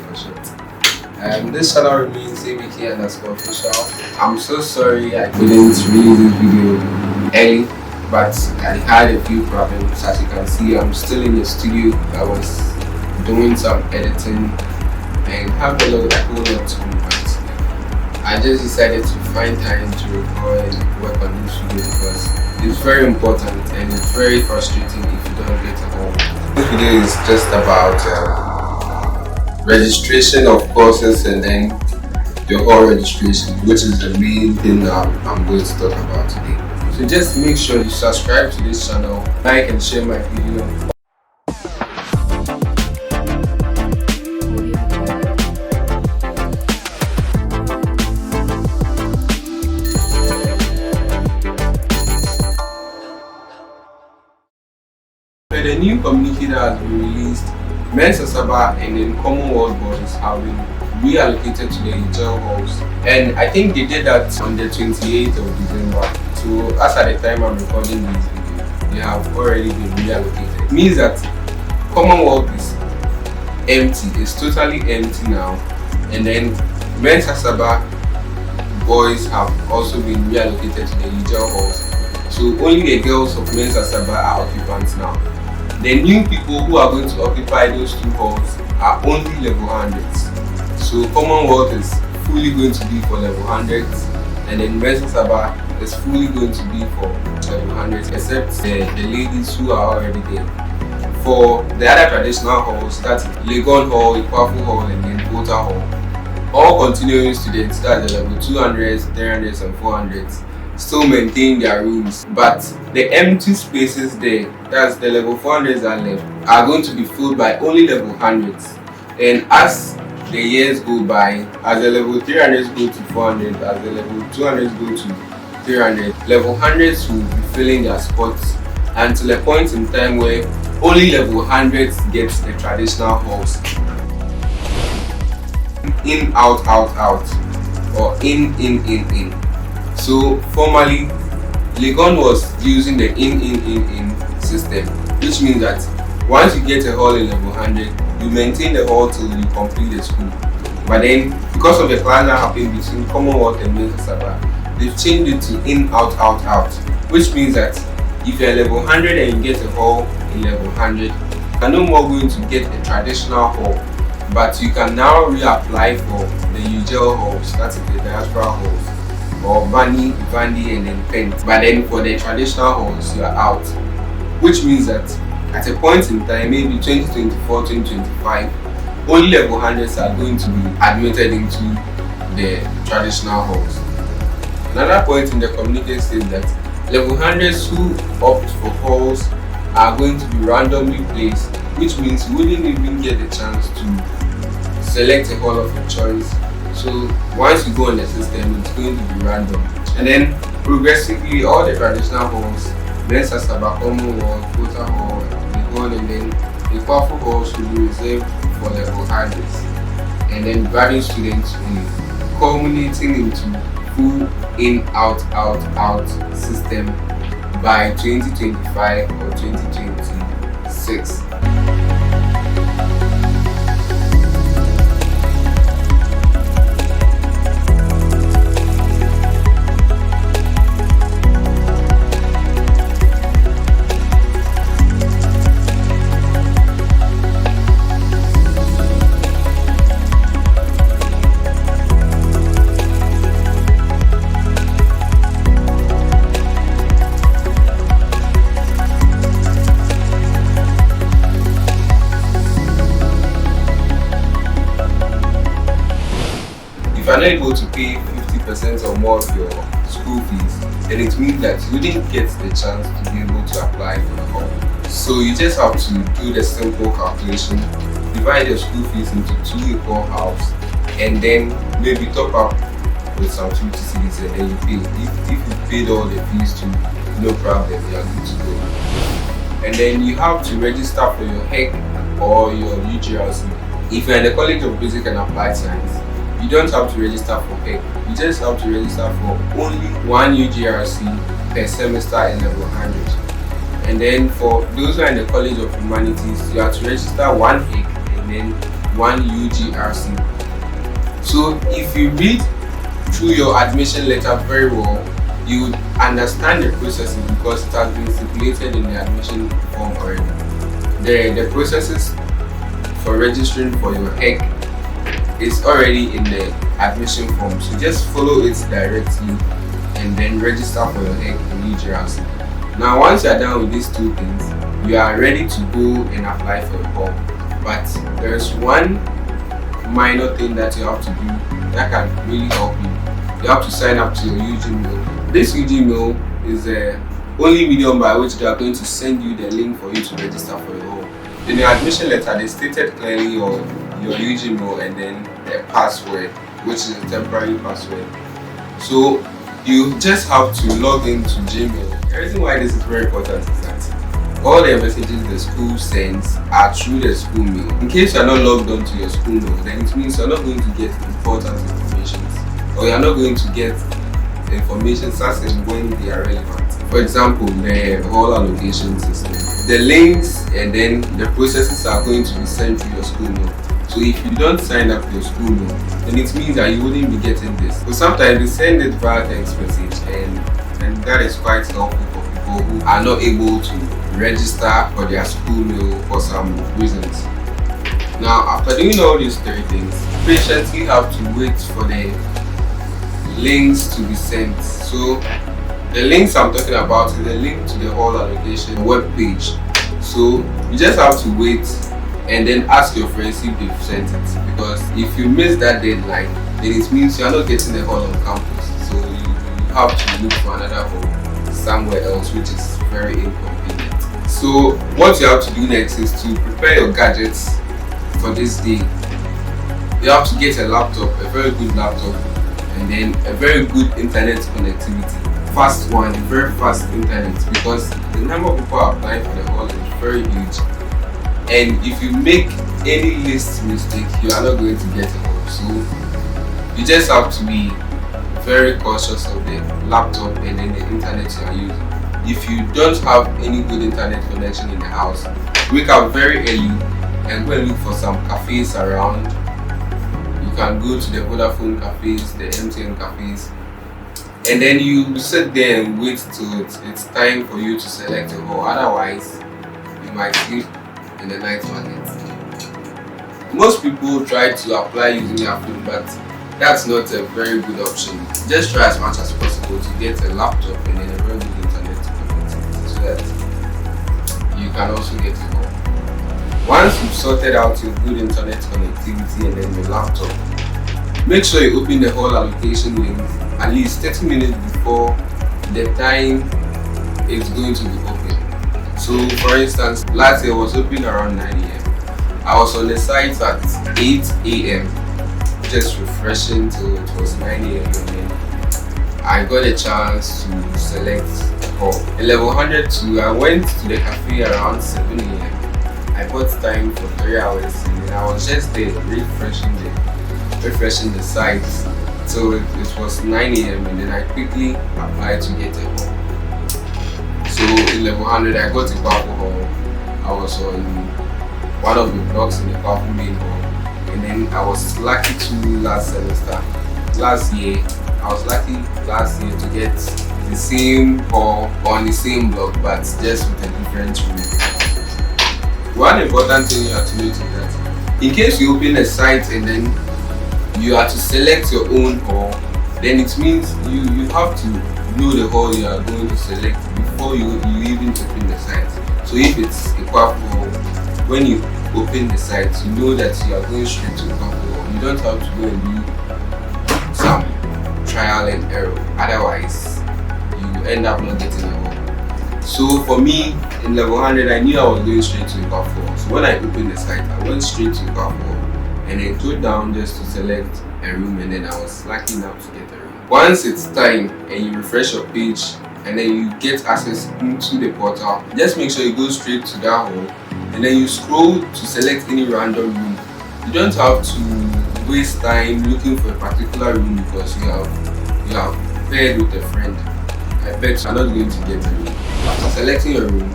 for short. This channel remains ABK_official. I'm so sorry I couldn't release this video early, but I had a few problems. As you can see, I'm still in the studio. I was doing some editing and have a whole lot to do, but I just decided to find time to record and work on this video because it's very important and it's very frustrating if you don't get it home. This video is just about registration of courses and then your whole registration, which is the main thing I'm going to talk about today. So just make sure you subscribe to this channel, like and share my video. The new communique that has been released, Mensa Saba and then Commonwealth bodies have been reallocated to the Hijel halls, and I think they did that on the 28th of December. So as at the time I'm recording this video, they have already been reallocated. It means that Commonwealth is empty, it's totally empty now, and then Mensa Saba boys have also been reallocated to the Hijel halls. So only the girls of Mensa Saba are occupants now. The new people who are going to occupy those two halls are only level 100s. So Commonwealth is fully going to be for level 100s, and then Mensa Saba is fully going to be for level 100s, except the ladies who are already there. For the other traditional halls, that's Legon Hall, Ikwafu Hall, and then Kota Hall, all continuing students, that's the level 200s, 300s, and 400s, still maintain their rooms, but the empty spaces there, that's the level 400s that left, are going to be filled by only level 100s. And as the years go by, as the level 300s go to 400, as the level 200s go to 300, level 100s will be filling their spots until a point in time where only level 100s get the traditional halls. In, out, out, out, or in. So formerly, Legon was using the in system, which means that once you get a hall in level 100, you maintain the hall till you complete the school. But then, because of the clash that happened between Commonwealth and Mensa Saba, they've changed it to in, out, which means that if you're level 100 and you get a hall in level 100, you're no more going to get a traditional hall, but you can now reapply for the Hijel halls, that's the diaspora halls, or Bani, Vandi, and then Pent. But then for the traditional halls, you are out, which means that at a point in time, maybe 2024, 2025, only level 100s are going to be admitted into the traditional halls. Another point in the communique says that level 100s who opt for halls are going to be randomly placed, which means you wouldn't even get the chance to select a hall of your choice. So once you go on the system, it's going to be random. And then progressively, all the traditional halls, Mensa Saba, Commonwealth, Kota Hall, Legon, and then the Ikwafu halls will be reserved for level 100s. And then graduate students will culminating into full in, out system by 2025 or 2026. If you're not able to pay 50% or more of your school fees, then it means that you didn't get the chance to be able to apply for the hall. So you just have to do the simple calculation, divide your school fees into 2 equal halves, and then maybe top up with some 50 cedis and then you pay. If you paid all the fees too, no problem, you are good to go. And then you have to register for your HEC or your UGRC. If you're in the College of Basic and Applied Science, you don't have to register for HEC. You just have to register for only one UGRC per semester in level 100. And then for those who are in the College of Humanities, you have to register one HEC and then one UGRC. So if you read through your admission letter very well, you would understand the processes because it has been stipulated in the admission form already. The processes for registering for your HEC is already in the admission form. So just follow it directly and then register for your HEC in UGRC. Now once you are done with these two things, you are ready to go and apply for the form. But there's one minor thing that you have to do that can really help you. You have to sign up to your UG Mail. This UG Mail is the only medium by which they are going to send you the link for you to register for your home. In the admission letter, they stated clearly your UG Mail and then a password, which is a temporary password. So you just have to log into Gmail. The reason why this is very important is that all the messages the school sends are through the school mail. In case you are not logged on to your school mail, then it means you are not going to get important information, or you are not going to get information such as when they are relevant. For example, the hall allocation system. The links and then the processes are going to be sent to your school mail. So if you don't sign up to your school mail, then it means that you wouldn't be getting this. So sometimes they send it via text message, and that is quite helpful for people who are not able to register for their school mail for some reasons. Now after doing all these three things, patiently have to wait for the links to be sent. So the links I'm talking about is the link to the hall allocation web page. So you just have to wait and then ask your friends if they've sent it, because if you miss that deadline, then it means you are not getting the hall on campus. So you have to look for another hall somewhere else, which is very inconvenient. So what you have to do next is to prepare your gadgets for this day. You have to get a laptop, a very good laptop, and then a very good internet connectivity. Fast one, very fast internet, because the number of people applying for the hall is very huge. And if you make any list mistake, you are not going to get a hall. So you just have to be very cautious of the laptop and then the internet you are using. If you don't have any good internet connection in the house, wake up very early and go and look for some cafes around. You can go to the Vodafone cafes, the MTN cafes, and then you sit there and wait till it's time for you to select a hall. Otherwise, you might sleep in the night market. Most people try to apply using their phone, but that's not a very good option. Just try as much as possible to get a laptop and then a very good internet connectivity so that you can also get it home. Once you've sorted out your good internet connectivity and then your laptop, make sure you open the hall allocation link at least 30 minutes before the time it's going to be open. So for instance, last year was open around 9 a.m. I was on the site at 8 a.m. just refreshing till it was 9 a.m. and then I got a chance to select hall. 11:02, I went to the cafe around 7 a.m. I bought time for 3 hours and then I was just there refreshing the site till it was 9 a.m. and then I quickly applied to get a hall. So 1100 I got a Kwafu hall. I was on one of the blocks in the Kwafu main hall, and then I was lucky to last year I was lucky last year to get the same hall on the same block, but just with a different room. One important thing you have to note is that in case you open a site and then you are to select your own hall, then it means you have to know the hall you are going to select before you even open the site. So if it's a Kwafu hall, when you open the site, you know that you are going straight to the Kwafu hall. You don't have to go and do some trial and error. Otherwise, you end up not getting a hall. So for me, in level 100, I knew I was going straight to the Kwafu hall. So when I opened the site, I went straight to the Kwafu hall and then go down just to select a room, and then I was lucky enough to get a room. Once it's time and you refresh your page and then you get access into the portal, just make sure you go straight to that hall and then you scroll to select any random room. You don't have to waste time looking for a particular room because you have paired with a friend. I bet you're not going to get a room. After selecting your room,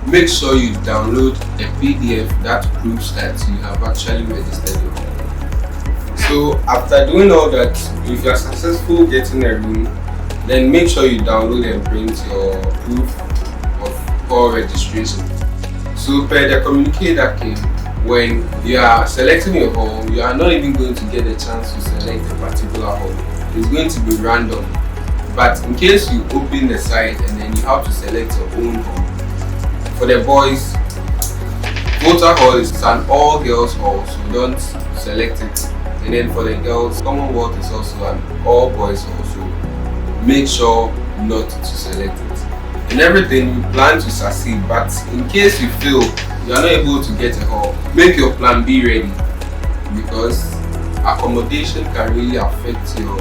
make sure you download a PDF that proves that you have actually registered your hall. So after doing all that, if you are successful getting a room, then make sure you download and print your proof of hall registration. So per the communique that came, when you are selecting your hall, you are not even going to get a chance to select a particular hall. It's going to be random. But in case you open the site and then you have to select your own hall, for the boys, Volta Hall is an all girls hall, so don't select it. And then for the girls, Commonwealth is also an all boys hall, so make sure not to select it. In everything, you plan to succeed, but in case you fail, you are not able to get a hall, make your plan B ready, because accommodation can really affect your